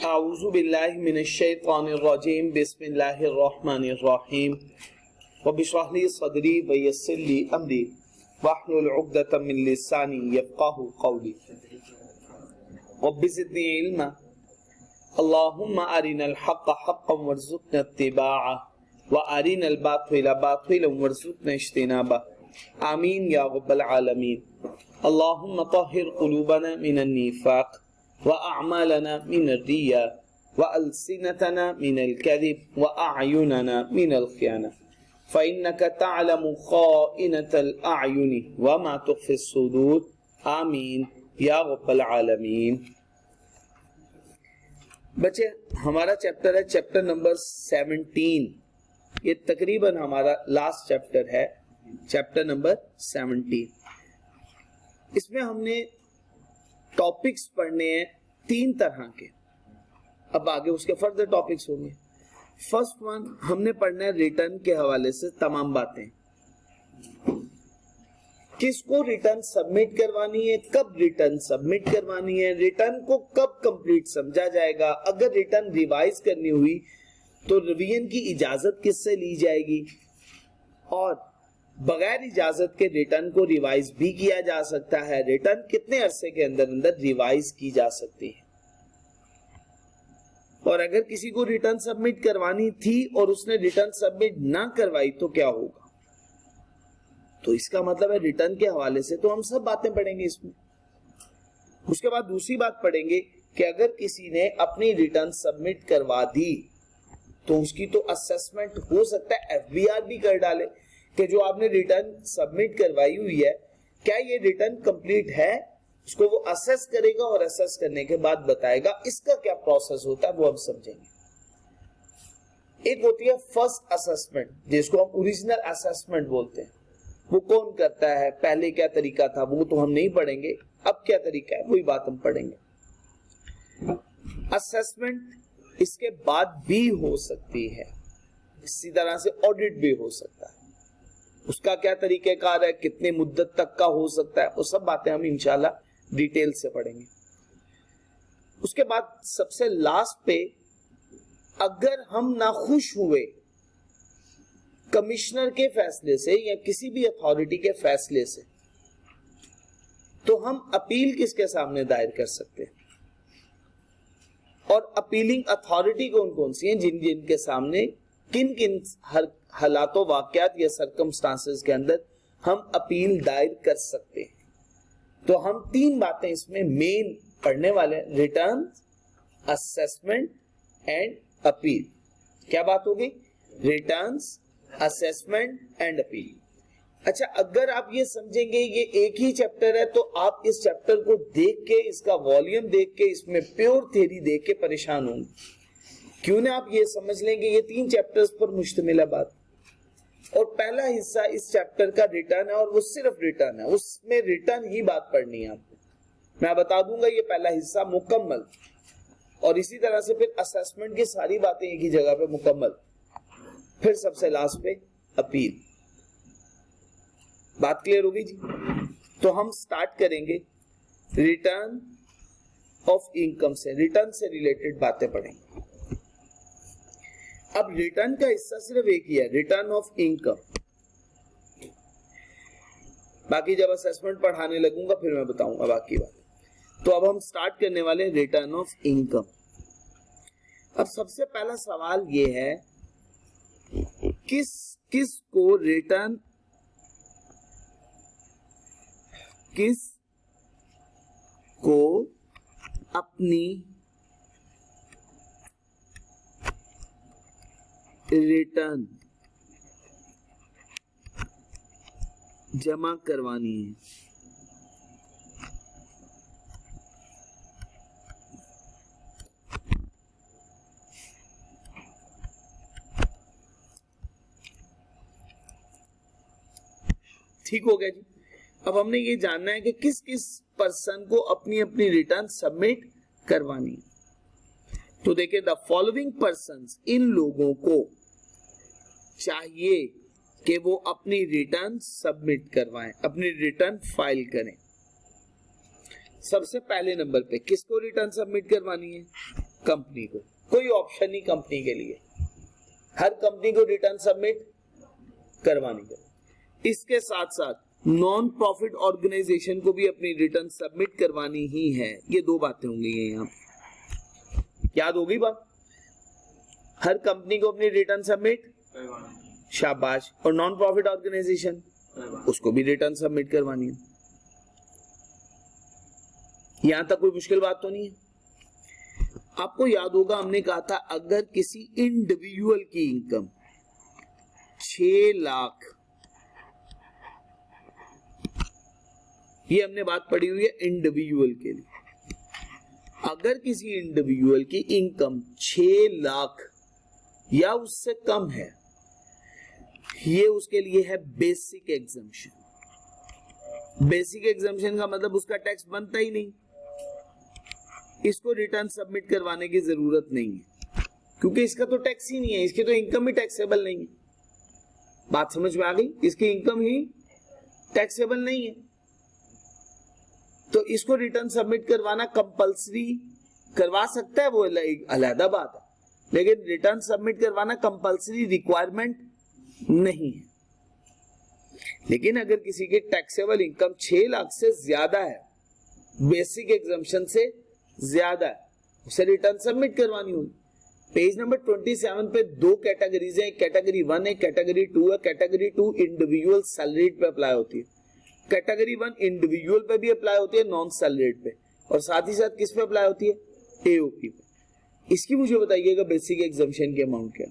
अऊज़ु बिल्लाहि मिनश शैतानिर रजीम बिस्मिल्लाहिर रहमानिर रहीम रब्बिश्रह ली सदरी व यस्सिर ली अमरी वहलुल उक़दतम मिन लिसानी यफ़क़हू क़ौली रब्बि ज़िदनी इल्मा अल्लाहुम्मा अरिनल हक़्क़ हक़्क़न वरज़ुक़ना इत्तिबाअह व अरिनल बातिला बातिलन वरज़ुक़ना इज्तिनाबह आमीन या रब्बल आलमीन। अल्लाहुम्मा तहिर क़ुलूबना मिनन निफ़ाक़ व अअमालना मिनर रिया व अलसिनतना मिनल कज़िब व अअयुनना मिनल ख़ियाना फ़इन्नका तअलमु ख़ाइनतल अअयुनि व मा तुख़फ़िस सुदूर आमीन या रब्बल आलमीन। बच्चे, हमारा चैप्टर है चैप्टर नंबर 17। ये तकरीबन हमारा लास्ट चैप्टर है, चैप्टर नंबर 17। इसमें हमने टॉपिक्स पढ़ने हैं 3 तरह के। अब आगे उसके फर्दर टॉपिक्स होंगे। फर्स्ट वन हमने पढ़ना है रिटर्न के हवाले से तमाम बातें। किसको रिटर्न सबमिट करवानी है, कब रिटर्न सबमिट करवानी है, रिटर्न को कब कंप्लीट समझा जाएगा, अगर रिटर्न रिवाइज करनी हुई तो रिवीजन की इजाजत किससे ली जाएगी, और बगैर इजाजत के रिटर्न को रिवाइज भी किया जा सकता है, रिटर्न कितने अरसे के अंदर अंदर रिवाइज की जा सकती है, और अगर किसी को रिटर्न सबमिट करवानी थी और उसने रिटर्न सबमिट ना करवाई तो क्या होगा। तो इसका मतलब है रिटर्न के हवाले से तो हम सब बातें पढ़ेंगे इसमें। उसके बाद दूसरी बात पढ़ेंगे कि अगर किसी ने अपनी रिटर्न सबमिट करवा दी तो उसकी तो असेसमेंट हो सकता है एफबीआर भी कर डाले कि जो आपने रिटर्न सबमिट करवाई हुई है क्या ये रिटर्न कंप्लीट है, उसको वो असेस करेगा और असेस करने के बाद बताएगा। इसका क्या प्रोसेस होता है वो हम समझेंगे। एक होती है फर्स्ट असेसमेंट, जिसको हम ओरिजिनल असेसमेंट बोलते हैं। वो कौन करता है, पहले क्या तरीका था वो तो हम नहीं पढ़ेंगे, अब क्या तरीका है वही बात हम पढ़ेंगे। असेसमेंट इसके बाद भी हो सकती है, इसी तरह से ऑडिट भी हो सकता है। उसका क्या तरीकेकार है, कितने मुद्दत तक का हो सकता है, वो सब बातें हम इंशाल्लाह डिटेल से पढ़ेंगे। उसके बाद सबसे लास्ट पे अगर हम नाखुश हुए कमिश्नर के फैसले से या किसी भी अथॉरिटी के फैसले से तो हम अपील किसके सामने दायर कर सकते हैं, और अपीलिंग अथॉरिटी कौन कौन सी हैं, जिन जिन के सामने किन किन हालातों वाकयात या सर्कमस्टांसेस के अंदर हम अपील दायर कर सकते हैं। तो हम 3 बातें इसमें मेन पढ़ने वाले हैं, रिटर्न, असेसमेंट एंड अपील। क्या बात हो गई, रिटर्न्स, असेसमेंट एंड अपील। अच्छा, अगर आप ये समझेंगे ये एक ही चैप्टर है तो आप इस चैप्टर को देख के, इसका वॉल्यूम देख के, इसमें प्योर थ्योरी देख के परेशान होंगे। क्यों ना आप ये समझ लेंगे ये 3 चैप्टर्स पर मुश्तमिल है बात, और पहला हिस्सा इस चैप्टर का रिटर्न है और वो सिर्फ रिटर्न है, उसमें रिटर्न ही बात पढ़नी है आपको। मैं बता दूंगा ये पहला हिस्सा मुकम्मल, और इसी तरह से फिर असेसमेंट की सारी बातें एक ही जगह पे मुकम्मल, फिर सबसे लास्ट पे अपील। बात क्लियर होगी जी। तो हम स्टार्ट करेंगे रिटर्न ऑफ इनकम से, रिटर्न से रिलेटेड बातें पढ़ेंगे। अब रिटर्न का हिस्सा सिर्फ एक ही है, रिटर्न ऑफ इनकम। बाकी जब असेसमेंट पढ़ाने लगूंगा फिर मैं बताऊंगा बाकी बात। तो अब हम स्टार्ट करने वाले रिटर्न ऑफ इनकम। अब सबसे पहला सवाल ये है, किस को रिटर्न, किस को अपनी रिटर्न जमा करवानी है। ठीक हो गया जी। अब हमने ये जानना है कि किस किस पर्सन को अपनी अपनी रिटर्न सबमिट करवानी है। तो देखिए, द फॉलोइंग पर्संस, इन लोगों को चाहिए कि वो अपनी रिटर्न सबमिट करवाएं, अपनी रिटर्न फाइल करें। सबसे पहले नंबर पे किसको रिटर्न सबमिट करवानी है? कंपनी को, कोई ऑप्शन नहीं कंपनी के लिए, हर कंपनी को रिटर्न सबमिट करवानी है। इसके साथ साथ नॉन प्रॉफिट ऑर्गेनाइजेशन को भी अपनी रिटर्न सबमिट करवानी ही है। ये दो बातें होंगी यहाँ, याद होगी बात, हर कंपनी को अपनी रिटर्न सबमिट, शाबाश, और नॉन प्रॉफिट ऑर्गेनाइजेशन उसको भी रिटर्न सबमिट करवानी है। यहां तक कोई मुश्किल बात तो नहीं है। आपको याद होगा हमने कहा था अगर किसी इंडिविजुअल की इनकम 6 लाख, ये हमने बात पढ़ी हुई है इंडिविजुअल के लिए, अगर किसी इंडिविजुअल की इनकम 6 लाख या उससे कम है, ये उसके लिए है बेसिक एग्जम्पशन। बेसिक एग्जम्पशन का मतलब उसका टैक्स बनता ही नहीं, इसको रिटर्न सबमिट करवाने की जरूरत नहीं है, क्योंकि इसका तो टैक्स ही नहीं है, इसकी तो इनकम ही टैक्सेबल नहीं है। बात समझ में आ गई, इसकी इनकम ही टैक्सेबल नहीं है, तो इसको रिटर्न सबमिट करवाना कंपल्सरी करवा सकता है, वो अलग बात है, लेकिन रिटर्न सबमिट करवाना कंपल्सरी रिक्वायरमेंट नहीं है। लेकिन अगर किसी की टैक्सेबल इनकम 6 लाख से ज्यादा है, बेसिक एग्जम्पशन से ज्यादा है, उसे रिटर्न सबमिट करवानी होगी। पेज नंबर 27 पे 2 कैटेगरीज है, कैटेगरी 1 है, कैटेगरी 2 है। कैटेगरी 2 इंडिविजुअल सैलरीड पे अप्लाई होती है, कैटेगरी 1 इंडिविजुअल पे भी अप्लाई होती है, नॉन सैलरीड पे, और साथ ही साथ किस पे अप्लाई होती है, एओपी पे। इसकी मुझे बताइएगा बेसिक एग्जम्पशन की अमाउंट क्या।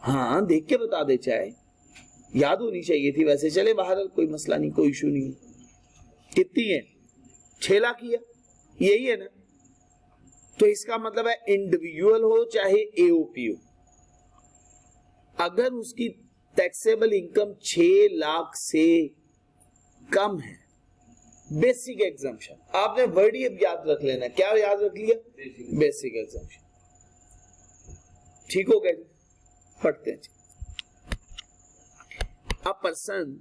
हाँ देख के बता दे, चाहे याद होनी चाहिए थी, वैसे चले बाहर, कोई मसला नहीं, कोई इशू नहीं। कितनी है, 6 लाख ही है, यही है ना। तो इसका मतलब है इंडिविजुअल हो चाहे एओपी हो, अगर उसकी टैक्सेबल इनकम 6 लाख से कम है, बेसिक एग्जम्पशन, आपने वर्ड ही अब याद रख लेना, क्या याद रख लिया, बेसिक एग्जम्पशन। ठीक हो गया, पढ़ते हैं। A person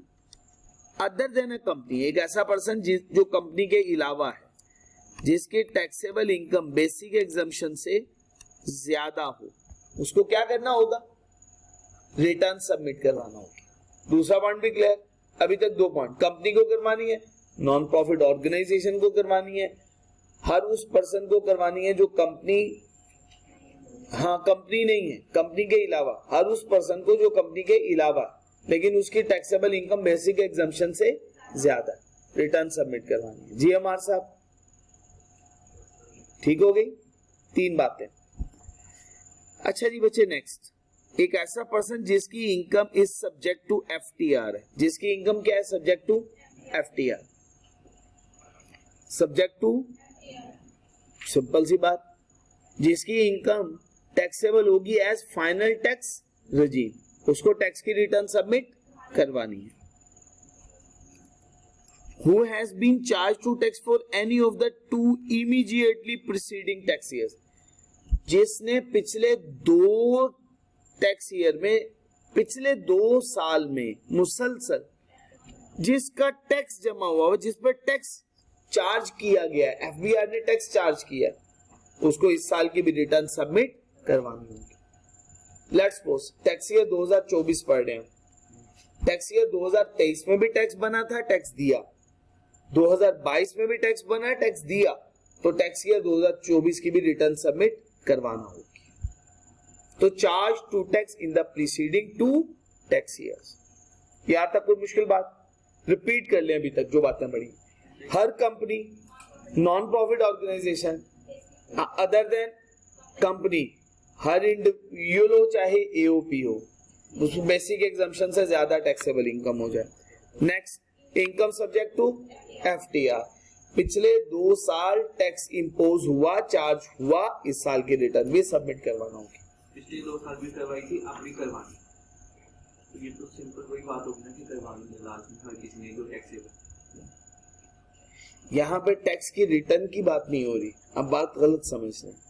other than a company, एक ऐसा पर्सन जो कंपनी के अलावा है, जिसकी टैक्सेबल इनकम बेसिक एग्जम्पशन से ज्यादा हो, उसको क्या करना होगा, रिटर्न सबमिट करवाना होगा। दूसरा पॉइंट भी क्लियर, अभी तक 2 पॉइंट, कंपनी को करवानी है, नॉन प्रॉफिट ऑर्गेनाइजेशन को करवानी है, हर उस पर्सन को करवानी है जो कंपनी, हाँ कंपनी नहीं है, कंपनी के अलावा, हर उस पर्सन को जो कंपनी के अलावा लेकिन उसकी टैक्सेबल इनकम बेसिक एग्जम्पशन से ज्यादा, रिटर्न सबमिट करवानी है। जी हमारे साहब, ठीक हो गई 3 बातें। अच्छा जी बच्चे, नेक्स्ट, एक ऐसा पर्सन जिसकी income is subject to FTR है, जिसकी इनकम क्या है, subject to FTR, subject to, simple सी बात, जिसकी इनकम टैक्सेबल होगी एज फाइनल टैक्स रेजिम, उसको टैक्स की रिटर्न सबमिट करवानी है। Who has been charged to tax for any of the 2 immediately preceding tax years, जिसने पिछले 2 टैक्स ईयर में, पिछले 2 साल में मुसलसल जिसका टैक्स जमा हुआ हो, जिस पर टैक्स चार्ज किया गया है, एफबीआर ने टैक्स चार्ज किया, उसको इस साल की भी रिटर्न सबमिट करवानी होगी। लेट्स सपोज टैक्स ईयर 2024 पढ़ रहे हैं, टैक्स ईयर 2023 में भी टैक्स बना था, टैक्स दिया, 2022 में भी टैक्स बना, टैक्स दिया, तो टैक्स ईयर 2024 की भी रिटर्न सबमिट करवाना होगी। तो charge to tax in the preceding 2 tax years. यहां तक कोई मुश्किल बात, रिपीट कर लें अभी तक जो बातें पढ़ी। हर company, non profit organisation other than company, हर इंडिविजुअल हो चाहे एओपी हो, उसमें बेसिक एग्जम्पशन से ज्यादा टैक्सेबल इनकम हो जाए। Next, income subject to FTR, पिछले 2 साल टैक्स इंपोज हुआ, चार्ज हुआ, इस साल की रिटर्न भी सबमिट करवाना होगी। पिछले 2 साल भी करवाई थी, अब भी करवानी, तो ये तो सिंपल वही बात होगी ना कि करवानी है लाजमी हर किसी ने जो टैक्सेबल। यहाँ पे टैक्स की रिटर्न की बात नहीं हो रही, अब बात गलत समझ रहे हैं।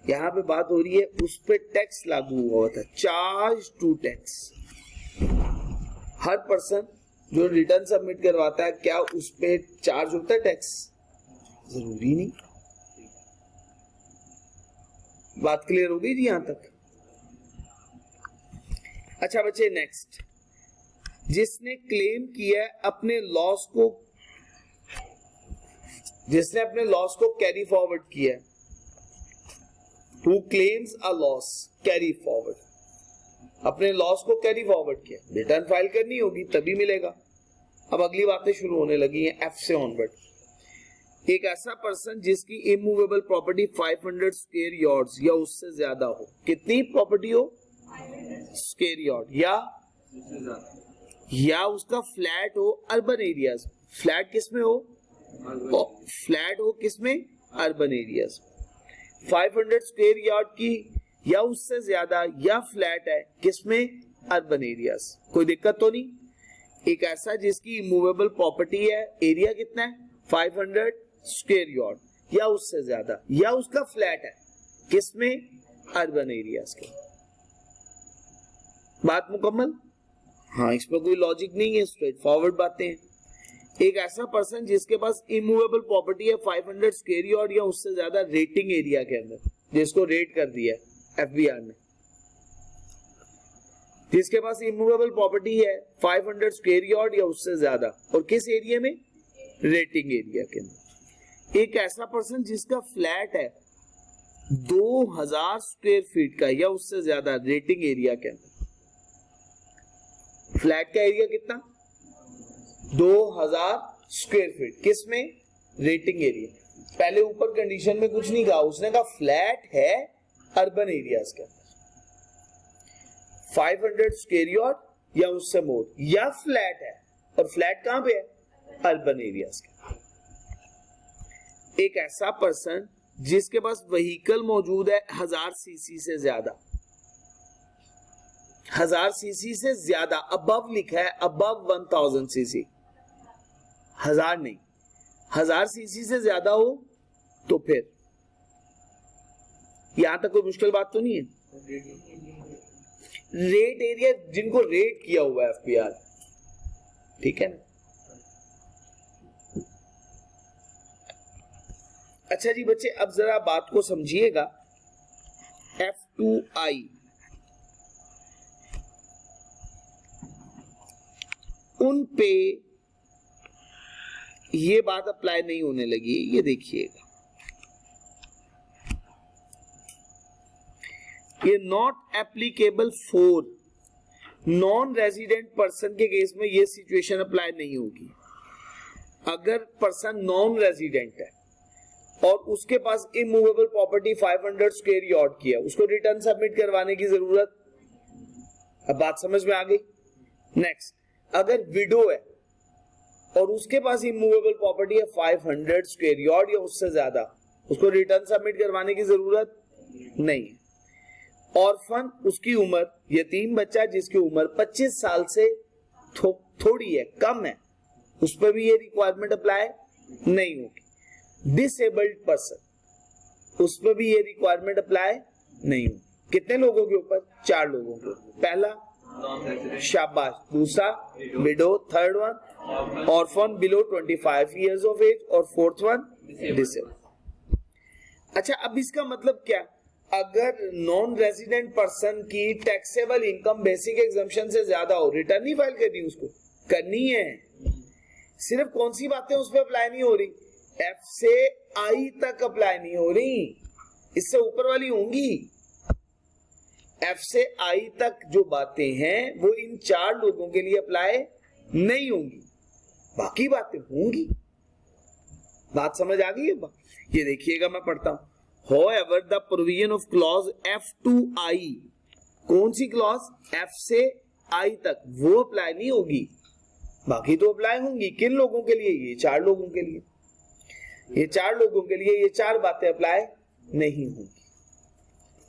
यहाँ पे बात हो रही है उस पे टैक्स लागू हुआ था, चार्ज टू टैक्स। हर पर्सन जो रिटर्न सबमिट करवाता है, क्या उस पे चार्ज होता है टैक्स, जरूरी नहीं। बात क्लियर हो गई जी यहां तक? अच्छा बच्चे, नेक्स्ट, जिसने क्लेम किया अपने लॉस को, जिसने अपने लॉस को कैरी फॉरवर्ड किया, who claims a loss carry forward, अपने लॉस को कैरी फॉरवर्ड किया, रिटर्न फाइल करनी होगी तभी मिलेगा। अब अगली बातें शुरू होने लगी हैं एफ से ऑनवर्ड। एक ऐसा पर्सन जिसकी इमूवेबल प्रॉपर्टी 500 स्क्वायर यार्ड्स या उससे ज्यादा हो। कितनी प्रॉपर्टी हो? स्क्वायर यार्ड, या उसका फ्लैट हो अर्बन एरियाज। फ्लैट किसमें हो? फ्लैट हो किसमें? Urban areas. 500 स्क्वायर यार्ड की या उससे ज्यादा या फ्लैट है किसमें? Urban areas. कोई दिक्कत तो नहीं। एक ऐसा जिसकी इमूवेबल प्रॉपर्टी है, एरिया कितना है? 500 स्क्वायर यार्ड या उससे ज्यादा, या उसका फ्लैट है किसमें? अर्बन एरियाज के। बात मुकम्मल? हाँ, इसमें कोई लॉजिक नहीं है, स्ट्रेट फॉरवर्ड बातें हैं। एक ऐसा पर्सन जिसके पास इमूवेबल प्रॉपर्टी है 500 स्क्वायर यार्ड या उससे ज्यादा रेटिंग एरिया के अंदर, जिसको रेट कर दिया एफबीआर ने, जिसके पास इमूवेबल प्रॉपर्टी है 500 स्क्वायर यार्ड या उससे ज्यादा, और किस एरिया में? रेटिंग एरिया के अंदर। एक ऐसा पर्सन जिसका फ्लैट है 2000 स्क्वायर फीट का या उससे ज्यादा रेटिंग एरिया के अंदर। फ्लैट का एरिया कितना? 2000 स्क्वायर फीट, किसमें? Rating area. पहले ऊपर कंडीशन में कुछ नहीं कहा, उसने कहा फ्लैट है अर्बन एरियाज के अंदर। 500 स्क्वायर यार्ड या उससे मोर, या फ्लैट है, और फ्लैट कहां पे है? अर्बन एरियाज के। एक ऐसा पर्सन जिसके पास व्हीकल मौजूद है 1000 सीसी से ज्यादा, 1000 सीसी से ज्यादा, अबव लिखा है, अबव 1000 सीसी, 1000 नहीं, 1000 सीसी से ज्यादा हो तो फिर यहां तक कोई मुश्किल बात तो नहीं है। रेट एरिया, जिनको रेट किया हुआ है एफबीआर, ठीक है ना? अच्छा जी बच्चे, अब जरा बात को समझिएगा। F2I, उन पे ये बात अप्लाई नहीं होने लगी। ये देखिएगा, ये not applicable for non resident person के केस में ये सिचुएशन अप्लाई नहीं होगी। अगर पर्सन नॉन रेजिडेंट है और उसके पास इमूवेबल प्रॉपर्टी 500 स्क्वायर यार्ड की है, उसको रिटर्न सबमिट करवाने की जरूरत। अब बात समझ में आ गई? नेक्स्ट, अगर विडो है और उसके पास इमूवेबल प्रॉपर्टी है 500 स्क्वायर यार्ड या उससे ज्यादा, उसको रिटर्न सबमिट करवाने की जरूरत नहीं है। ऑर्फन, उसकी उम्र, यतीम बच्चा जिसकी उम्र 25 साल से थोड़ी है, कम है, उस पर भी ये रिक्वायरमेंट अप्लाई नहीं होगी। डिसेबल्ड पर्सन, उस पर भी ये रिक्वायरमेंट अप्लाई नहीं होगी। कितने लोगों के ऊपर? 4 लोगों के ऊपर। पहला शाबाश, दूसरा widow, third one orphan below 25 years of age, और फोर्थ वन डिसेबल्ड। अच्छा, अब इसका मतलब क्या? अगर नॉन रेजिडेंट पर्सन की टैक्सेबल इनकम बेसिक एग्जम्पशन से ज्यादा हो, रिटर्न नहीं फाइल करनी, उसको करनी है। सिर्फ कौन सी बातें उस पर अप्लाई नहीं हो रही? एफ से आई तक अप्लाई नहीं हो रही, इससे ऊपर वाली होंगी। एफ से आई तक जो बातें हैं वो इन 4 लोगों के लिए अप्लाई नहीं होंगी, बाकी बातें होंगी। बात समझ आ गई है? ये देखिएगा, मैं पढ़ता हूं। However, the provision of clause F2I, कौन सी क्लॉज? F से I तक, वो अप्लाई नहीं होगी, बाकी तो अप्लाई होंगी। किन लोगों के लिए? ये 4 लोगों के लिए। ये 4 लोगों के लिए ये 4 बातें अप्लाई नहीं होंगी।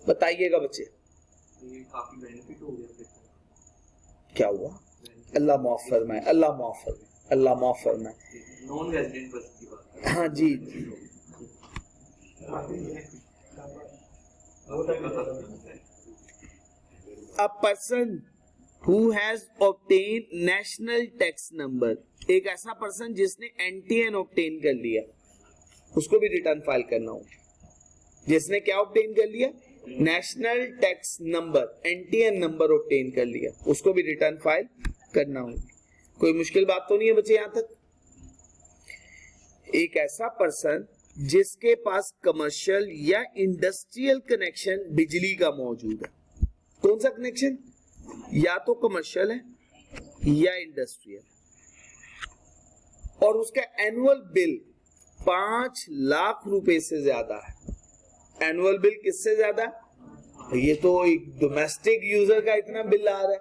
बताइएगा बच्चे, ये काफी बेनिफिट हो गया। क्या हुआ? अल्लाह माफ फरमाए, अल्लाह माफ फरमाए, अल्लाह माफ फरमाए। नॉन रेजिडेंट पर्सन की बात। हाँ जी, a person who has obtained national tax number, एक ऐसा पर्सन जिसने NTN obtain कर लिया, उसको भी रिटर्न फाइल करना होगा। जिसने क्या ऑब्टेन कर लिया, national tax number, NTN number obtain कर लिया, उसको भी रिटर्न फाइल करना होगा। कोई मुश्किल बात तो नहीं है बच्चे यहां तक? एक ऐसा पर्सन जिसके पास कमर्शियल या इंडस्ट्रियल कनेक्शन बिजली का मौजूद है, कौन सा कनेक्शन, या तो कमर्शियल है या इंडस्ट्रियल, और उसका एनुअल बिल 5 लाख रुपए से ज्यादा है। एनुअल बिल किससे ज्यादा? ये तो एक डोमेस्टिक यूजर का इतना बिल आ रहा है,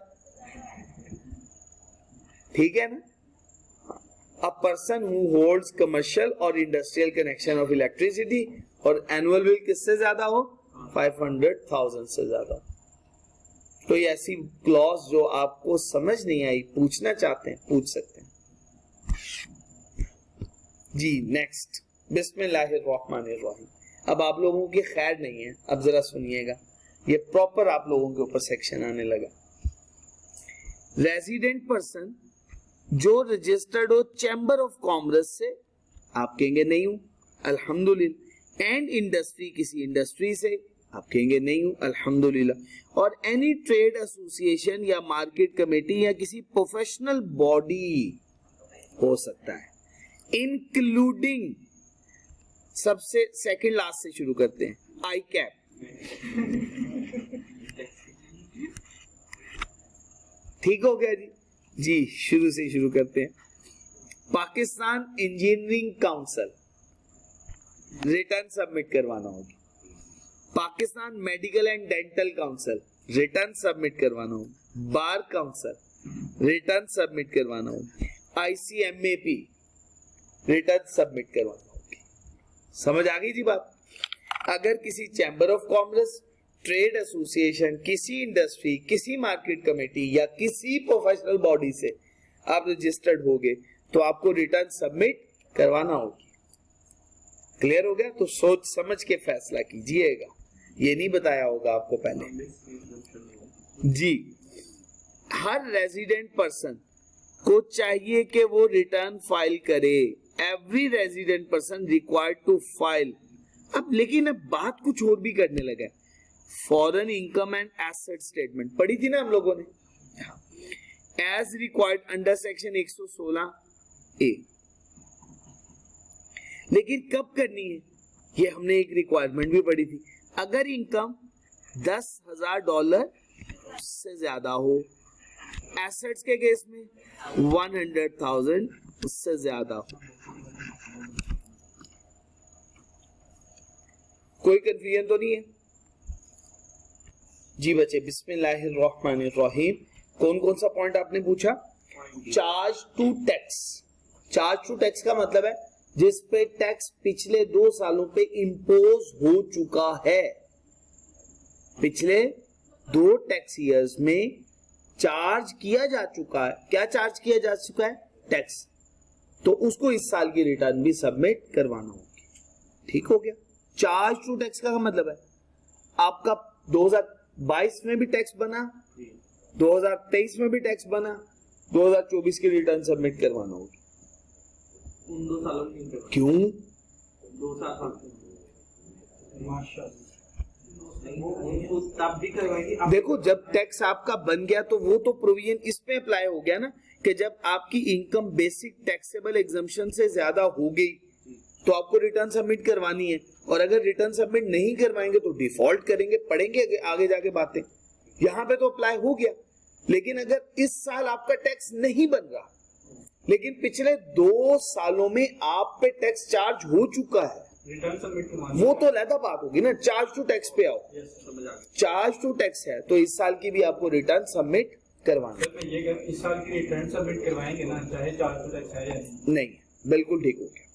ठीक है ना। A person who holds commercial और इंडस्ट्रियल कनेक्शन ऑफ इलेक्ट्रिसिटी, और एनुअल बिल किससे ज्यादा हो, 500,000 से ज्यादा। तो ये ऐसी क्लॉज जो आपको समझ नहीं आई, पूछना चाहते हैं पूछ सकते हैं जी। नेक्स्ट, बिस्मिल्लाहिर्रहमानिर्रहीम। अब आप लोगों की खैर नहीं है, अब जरा सुनिएगा, ये प्रॉपर आप लोगों के ऊपर सेक्शन आने लगा। रेजिडेंट पर्सन जो रजिस्टर्ड हो चैम्बर ऑफ कॉमर्स से, आप कहेंगे नहीं हूं, अल्हम्दुलिल्लाह। एंड इंडस्ट्री, किसी इंडस्ट्री से, आप कहेंगे नहीं हूं, अल्हम्दुलिल्लाह। और एनी ट्रेड एसोसिएशन या मार्केट कमेटी या किसी प्रोफेशनल बॉडी हो सकता है, इंक्लूडिंग, सबसे सेकंड लास्ट से शुरू करते हैं, आई कैप, ठीक हो गया जी। जी शुरू से शुरू करते हैं। Pakistan engineering council, return submit करवाना होगी। Pakistan medical and dental council, return submit करवाना होगा। बार काउंसिल, रिटर्न सबमिट करवाना होगा। ICMAP, रिटर्न सबमिट करवाना होगी। समझ आ गई जी बात? अगर किसी chamber of commerce, trade association, किसी इंडस्ट्री, किसी मार्केट कमेटी या किसी प्रोफेशनल बॉडी से आप रजिस्टर्ड होगे तो आपको रिटर्न सबमिट करवाना होगी। क्लियर हो गया? तो सोच समझ के फैसला कीजिएगा, ये नहीं बताया होगा आपको पहले जी। हर रेजिडेंट पर्सन को चाहिए कि वो रिटर्न फाइल करे। Every resident person required to file. अब लेकिन अब बात कुछ और भी करने लगा है। Foreign income and asset statement पढ़ी थी ना हम लोगों ने, as required under section 116A। लेकिन कब करनी है, ये हमने एक रिक्वायरमेंट भी पढ़ी थी। अगर इनकम $10,000 से ज्यादा हो, एसेट्स के केस में 100,000 उससे ज्यादा हो। कोई कंफ्यूजन तो नहीं है जी बच्चे? बिस्मिल्लाहिर्रहमानिर्रहीम। कौन कौन सा पॉइंट आपने पूछा? Charge to tax. Charge to tax का मतलब है जिस पे टैक्स पिछले 2 सालों पे इंपोज हो चुका है। पिछले 2 टैक्स ईयर्स में चार्ज किया जा चुका है। क्या चार्ज किया जा चुका है? टैक्स। तो उसको इस साल की रिटर्न भी सबमिट करवाना होगी। ठीक हो गया? चार्ज टू टैक्स का मतलब है आपका 2022 में भी टैक्स बना, 2023 में भी टैक्स बना, 2024 की रिटर्न सबमिट करवाना होगी। उन 2 सालों में क्यों? 2 साल तब भी करवाएगी। देखो जब टैक्स आपका बन गया तो वो तो प्रोविजन इस पे अप्लाई हो गया ना कि जब आपकी इनकम बेसिक टैक्सेबल एग्जम्पशन से ज्यादा हो गई तो आपको रिटर्न सबमिट करवानी है। और अगर रिटर्न सबमिट नहीं करवाएंगे तो डिफॉल्ट करेंगे, पढ़ेंगे आगे जाके बातें। यहाँ पे तो अप्लाई हो गया, लेकिन अगर इस साल आपका टैक्स नहीं बन रहा लेकिन पिछले 2 सालों में आप पे टैक्स चार्ज हो चुका है, रिटर्न सबमिट वो तो अलग बात होगी ना। चार्ज टू टैक्स पे आओ, चार्ज टू टैक्स है तो इस साल की भी आपको रिटर्न सबमिट करवाना है। ये इस साल की रिटर्न सबमिट करवाएंगे ना, चाहे चार्ज टू टैक्स है या नहीं। बिल्कुल ठीक हो गया।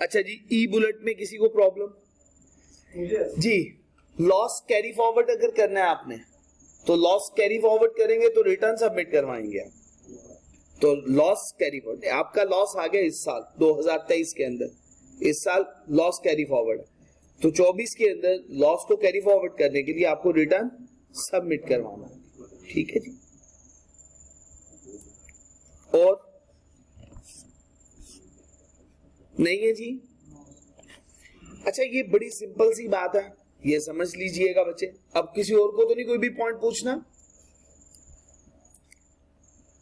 अच्छा जी, ई बुलेट में किसी को प्रॉब्लम जी? लॉस कैरी फॉरवर्ड अगर करना है आपने तो लॉस कैरी फॉरवर्ड करेंगे तो रिटर्न सबमिट करवाएंगे आप। तो लॉस कैरी फॉरवर्ड, आपका लॉस आ गया इस साल 2023 के अंदर, इस साल लॉस कैरी फॉरवर्ड है तो 24 के अंदर लॉस को कैरी फॉरवर्ड करने के लिए आपको रिटर्न सबमिट करवाना है। ठीक है जी? और नहीं है जी। अच्छा, ये बड़ी सिंपल सी बात है, ये समझ लीजिएगा बच्चे। अब किसी और को तो नहीं कोई भी पॉइंट पूछना।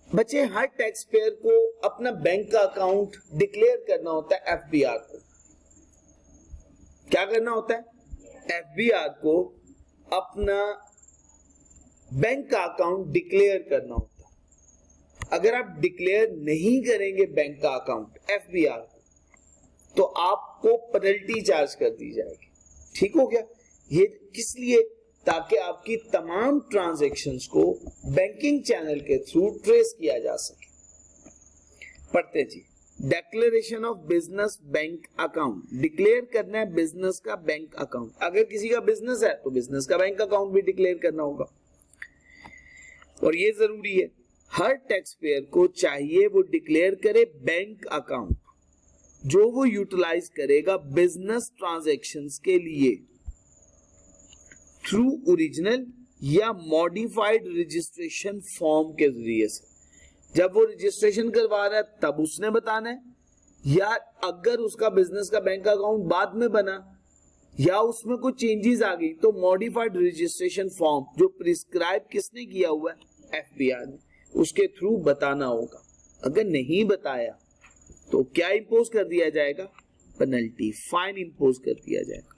बच्चे, हर टैक्स पेयर को अपना बैंक का अकाउंट डिक्लेयर करना होता है एफबीआर को। क्या करना होता है? एफबीआर को अपना बैंक का अकाउंट डिक्लेयर करना होता है। अगर आप डिक्लेयर नहीं करेंगे बैंक का अकाउंट एफबीआर को, तो आपको पेनल्टी चार्ज कर दी जाएगी। ठीक हो गया? ये किस लिए? ताकि आपकी तमाम ट्रांजैक्शंस को बैंकिंग चैनल के थ्रू ट्रेस किया जा सके। पढ़ते जी, declaration of business bank account. Declare करना है बिजनेस का बैंक अकाउंट। अगर किसी का बिजनेस है तो बिजनेस का बैंक अकाउंट भी डिक्लेयर करना होगा, और ये जरूरी है। हर टैक्स पेयर को चाहिए वो डिक्लेयर करे बैंक अकाउंट जो वो यूटिलाइज करेगा बिजनेस ट्रांजैक्शंस के लिए थ्रू ओरिजिनल या मॉडिफाइड रजिस्ट्रेशन फॉर्म के जरिए से। जब वो रजिस्ट्रेशन करवा रहा है तब उसने बताना है, या अगर उसका बिजनेस का बैंक अकाउंट बाद में बना या उसमें कुछ चेंजेस आ गई तो मॉडिफाइड रजिस्ट्रेशन फॉर्म जो प्रिस्क्राइब किसने किया हुआ है? एफबीआर ने, उसके थ्रू बताना होगा। अगर नहीं बताया तो क्या इंपोज कर दिया जाएगा? पेनल्टी, फाइन इंपोज कर दिया जाएगा।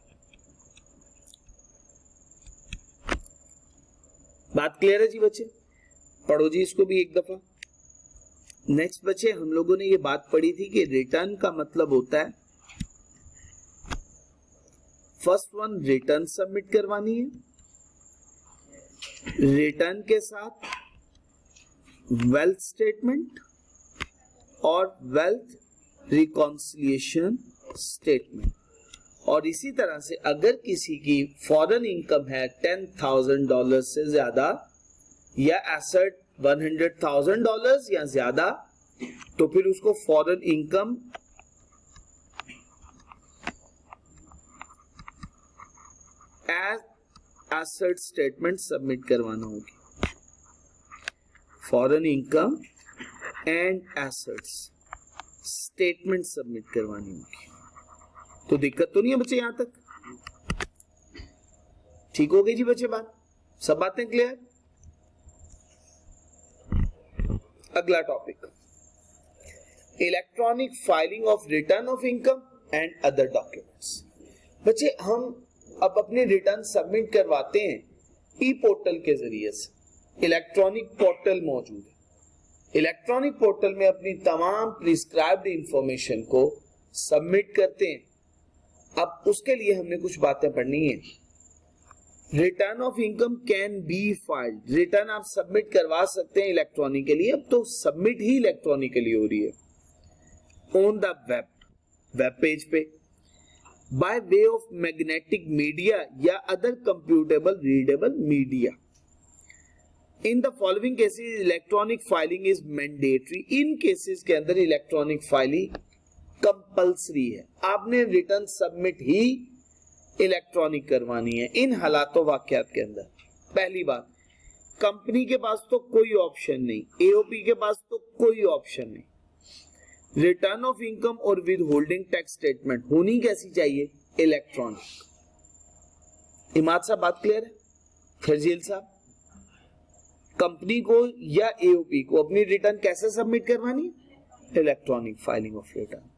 बात क्लियर है जी बच्चे? पढ़ो जी इसको भी एक दफा। नेक्स्ट बच्चे, हम लोगों ने ये बात पढ़ी थी कि रिटर्न का मतलब होता है, फर्स्ट वन रिटर्न सबमिट करवानी है, रिटर्न के साथ वेल्थ स्टेटमेंट और वेल्थ रिकॉन्सिलिएशन स्टेटमेंट। और इसी तरह से अगर किसी की फॉरेन इनकम है $10,000 से ज्यादा या एसेट $100,000 या ज्यादा, तो फिर उसको foreign income as asset statement submit करवाना होगी। Foreign income and assets statement submit करवानी होगी। तो दिक्कत तो नहीं है बच्चे यहां तक? ठीक हो गई जी बच्चे बात? सब बातें क्लियर? अगला topic, electronic filing of return of income and other documents. बच्चे, हम अब अपने रिटर्न सबमिट करवाते हैं ई पोर्टल के जरिए से। इलेक्ट्रॉनिक पोर्टल मौजूद है। इलेक्ट्रॉनिक पोर्टल में अपनी तमाम प्रिस्क्राइब्ड इंफॉर्मेशन को सबमिट करते हैं। अब उसके लिए हमने कुछ बातें पढ़नी है। Return of income can be filed. Return आप सबमिट करवा सकते हैं इलेक्ट्रॉनिकली। अब तो सबमिट ही इलेक्ट्रॉनिकली हो रही है ऑन द वेब पेज पे, by way of magnetic media या other computable readable media. In the following cases electronic filing is mandatory. In cases के अंदर इलेक्ट्रॉनिक फाइलिंग कंपल्सरी है। आपने रिटर्न सबमिट ही इलेक्ट्रॉनिक करवानी है इन हालातों वाकयात के अंदर। पहली बात, कंपनी के पास तो कोई ऑप्शन नहीं, एओपी के पास तो कोई ऑप्शन नहीं। रिटर्न ऑफ इनकम और विद होल्डिंग टैक्स स्टेटमेंट होनी कैसी चाहिए? इलेक्ट्रॉनिक। इमाद साहब बात क्लियर है? फरजील साहब, कंपनी को या एओपी को अपनी रिटर्न कैसे सबमिट करवानी है? Electronic filing of return.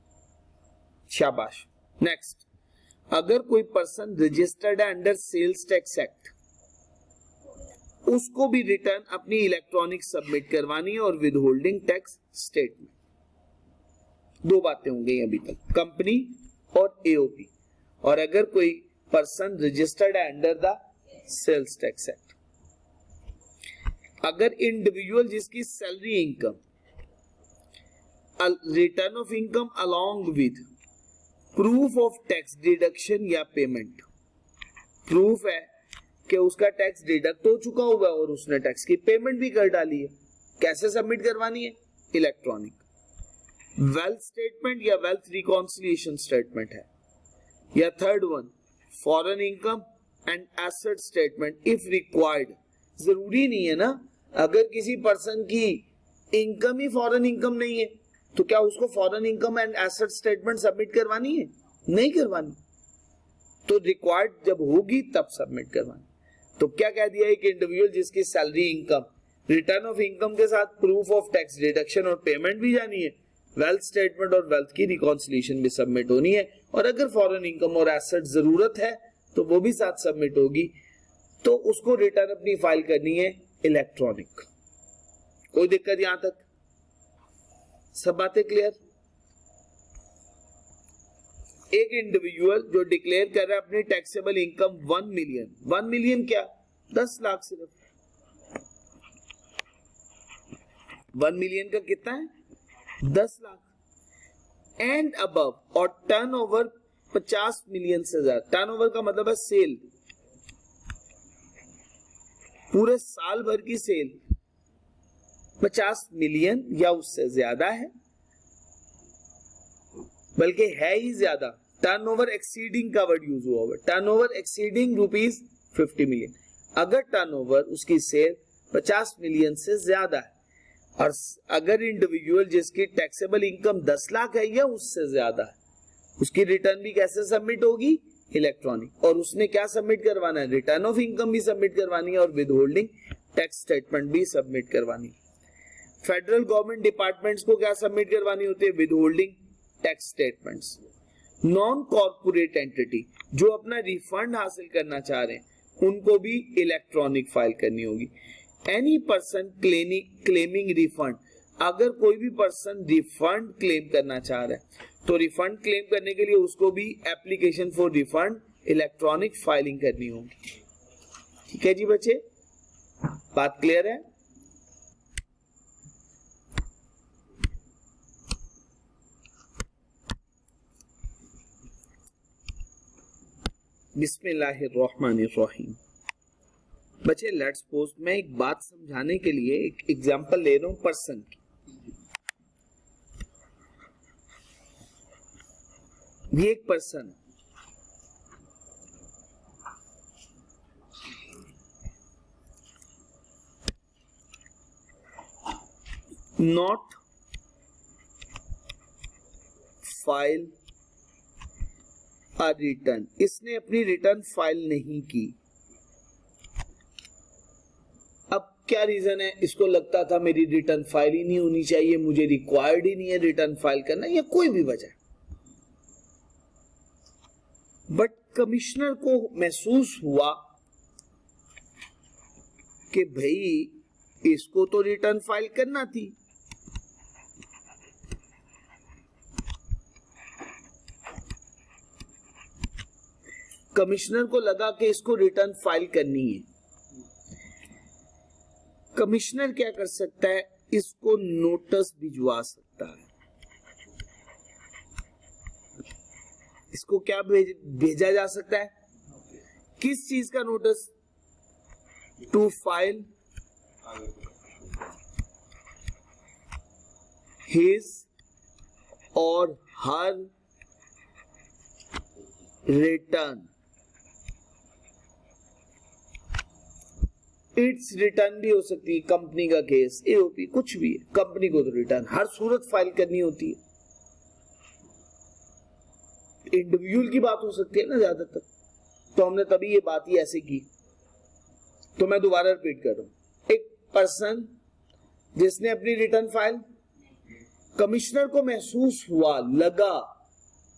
शाबाश। नेक्स्ट, अगर कोई पर्सन रजिस्टर्ड है अंडर सेल्स टैक्स एक्ट, उसको भी रिटर्न अपनी इलेक्ट्रॉनिक सबमिट करवानी है और विद होल्डिंग टैक्स स्टेटमेंट। दो बातें हो गई अभी तक, कंपनी और एओपी। और अगर कोई पर्सन रजिस्टर्ड है under the sales tax act, अगर इंडिविजुअल जिसकी salary income, return of income along with proof of tax deduction या पेमेंट, प्रूफ है कि उसका टैक्स डिडक्ट हो चुका हुआ है और उसने टैक्स की पेमेंट भी कर डाली है, कैसे सबमिट करवानी है? इलेक्ट्रॉनिक। वेल्थ स्टेटमेंट या वेल्थ रिकॉन्सिलिएशन स्टेटमेंट है। या third one, foreign income and asset statement if required. जरूरी नहीं है ना, अगर किसी पर्सन की इनकम ही फॉरेन इनकम नहीं है तो क्या उसको foreign income and asset statement submit करवानी है? नहीं करवानी। तो रिक्वायर्ड जब होगी तब सबमिट करवानी। तो क्या कह दिया, एक इंडिविजुअल जिसकी salary income, return of income के साथ प्रूफ ऑफ टैक्स डिडक्शन और पेमेंट भी जानी है, वेल्थ स्टेटमेंट और वेल्थ की रिकॉन्सिलिएशन भी सबमिट होनी है, और अगर फॉरेन इनकम और एसेट जरूरत है तो वो भी साथ सबमिट होगी। तो उसको रिटर्न अपनी फाइल करनी है इलेक्ट्रॉनिक। कोई दिक्कत यहां तक? सब बातें क्लियर? एक इंडिविजुअल जो डिक्लेयर कर रहा है अपनी टैक्सेबल इनकम 1 मिलियन, 1 मिलियन क्या, 10 लाख सिर्फ। 1 मिलियन का कितना है? 10 लाख एंड अबव, और टर्नओवर 50 मिलियन से ज्यादा। टर्नओवर का मतलब है सेल, पूरे साल भर की सेल 50 मिलियन या उससे ज्यादा है, बल्कि है ही ज्यादा। टर्नओवर एक्सीडिंग का वर्ड यूज हुआ है, टर्नओवर एक्सीडिंग ₹50 मिलियन। अगर टर्नओवर उसकी सेल 50 मिलियन से ज्यादा है, और अगर इंडिविजुअल जिसकी टैक्सेबल इनकम 10 लाख है या उससे ज्यादा है, उसकी रिटर्न भी कैसे सबमिट होगी? इलेक्ट्रॉनिक। और उसने क्या सबमिट करवाना है? रिटर्न ऑफ इनकम भी सबमिट करवानी है और विद होल्डिंग टैक्स स्टेटमेंट भी सबमिट करवानी है। फेडरल गवर्नमेंट डिपार्टमेंट्स को क्या सबमिट करवानी होती है? With holding tax statements. Non corporate entity जो अपना रिफंड हासिल करना चाह रहे हैं उनको भी इलेक्ट्रॉनिक फाइल करनी होगी। एनी पर्सन क्लेमिंग रिफंड, अगर कोई भी पर्सन रिफंड क्लेम करना चाह रहा है तो रिफंड क्लेम करने के लिए उसको भी application for refund electronic filing करनी होगी। ठीक है जी बच्चे, बात क्लियर है? बिस्मिल्लाहिर्रहमानिर्रहीम। बच्चे लेट्स सपोज मैं एक बात समझाने के लिए एक एग्जांपल ले रहा हूं पर्सन की। ये एक person, not file a return, इसने अपनी रिटर्न फाइल नहीं की। अब क्या रीजन है? इसको लगता था मेरी रिटर्न फाइल ही नहीं होनी चाहिए, मुझे रिक्वायर्ड ही नहीं है रिटर्न फाइल करना, या कोई भी वजह। बट कमिश्नर को महसूस हुआ कि भाई इसको तो रिटर्न फाइल करना थी। कमिश्नर को लगा कि इसको रिटर्न फाइल करनी है। कमिश्नर क्या कर सकता है? इसको नोटिस भिजवा सकता है। इसको क्या भेजा जा सकता है? किस चीज का नोटिस? टू फाइल हिज और हर रिटर्न। इट्स रिटर्न भी हो सकती है, कंपनी का केस, एओपी, कुछ भी है, कंपनी को तो रिटर्न हर सूरत फाइल करनी होती है। इंडिविजुअल की बात हो सकती है ना ज्यादातर, तो हमने तभी ये बात ही ऐसे की। तो मैं दोबारा रिपीट कर रहा हूं। एक पर्सन जिसने अपनी रिटर्न फाइल, कमिश्नर को महसूस हुआ, लगा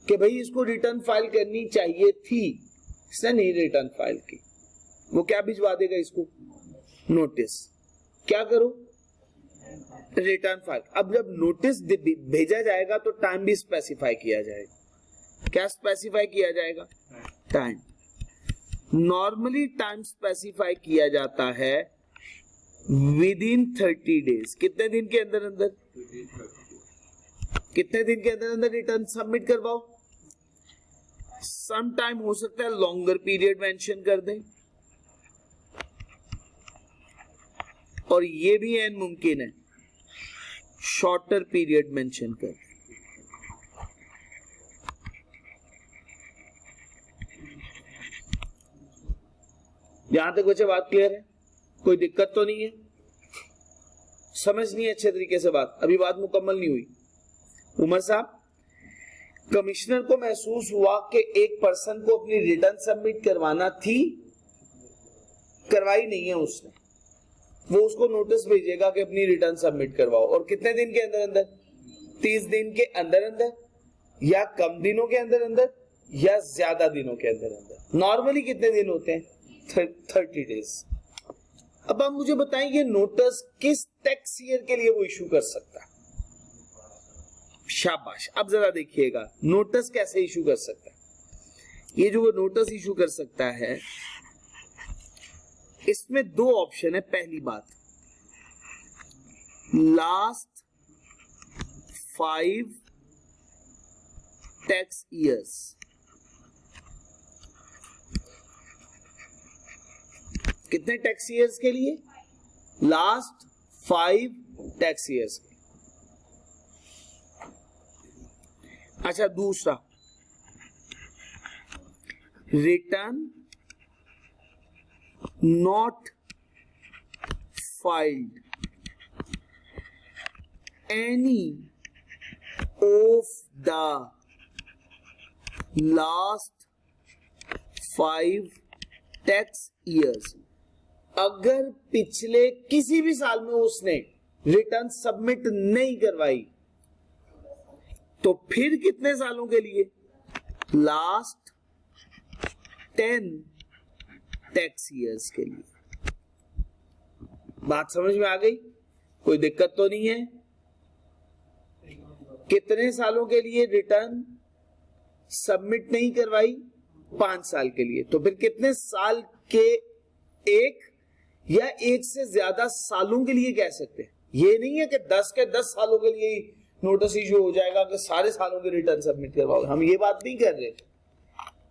कि भाई इसको रिटर्न फाइल करनी चाहिए थी, इसने नहीं रिटर्न फाइल की, वो क्या भिजवा देगा इसको? नोटिस। क्या करो? Return file. अब जब नोटिस भेजा जाएगा तो टाइम भी स्पेसिफाई किया जाएगा। क्या स्पेसिफाई किया जाएगा? टाइम। नॉर्मली टाइम स्पेसिफाई किया जाता है विद इन 30 डेज। कितने दिन के अंदर अंदर? कितने दिन के अंदर अंदर रिटर्न सबमिट करवाओ? सम टाइम हो सकता है लॉन्गर पीरियड मेंशन कर दें, और ये भी एन मुमकिन है शॉर्टर पीरियड मेंशन कर। यहां तक बच्चे बात क्लियर है? कोई दिक्कत तो नहीं है? समझ नहीं है अच्छे तरीके से बात? अभी बात मुकम्मल नहीं हुई। उमर साहब, कमिश्नर को महसूस हुआ कि एक पर्सन को अपनी रिटर्न सबमिट करवाना थी, करवाई नहीं है उसने, वो उसको नोटिस भेजेगा कि अपनी रिटर्न सबमिट करवाओ, और कितने दिन के अंदर अंदर? 30 दिन के अंदर अंदर, या कम दिनों के अंदर अंदर, या ज्यादा दिनों के अंदर अंदर। नॉर्मली कितने दिन होते हैं? 30 डेज। अब आप मुझे बताएं ये नोटिस किस टैक्स ईयर के लिए वो इशू कर सकता है? शाबाश। अब जरा देखिएगा नोटिस कैसे इशू कर सकता है। ये जो वो नोटिस इशू कर सकता है, इसमें 2 ऑप्शन है। पहली बात, लास्ट 5 टैक्स ईयर्स। कितने टैक्स ईयर्स के लिए? लास्ट 5 टैक्स ईयर्स के। अच्छा, दूसरा, return not filed any of the last 5 tax years. अगर पिछले किसी भी साल में उसने रिटर्न सबमिट नहीं करवाई, तो फिर कितने सालों के लिए? लास्ट 10 टैक्स ईयर्स के लिए। बात समझ में आ गई? कोई दिक्कत तो नहीं है? कितने सालों के लिए रिटर्न सबमिट नहीं करवाई? 5 साल के लिए। तो फिर कितने साल के, 1 या 1 से ज्यादा सालों के लिए कह सकते हैं। ये नहीं है कि 10 के 10 सालों के लिए नोटिस इशू हो जाएगा कि सारे सालों के रिटर्न सबमिट करवाओ। हम ये बात नहीं कर रहे,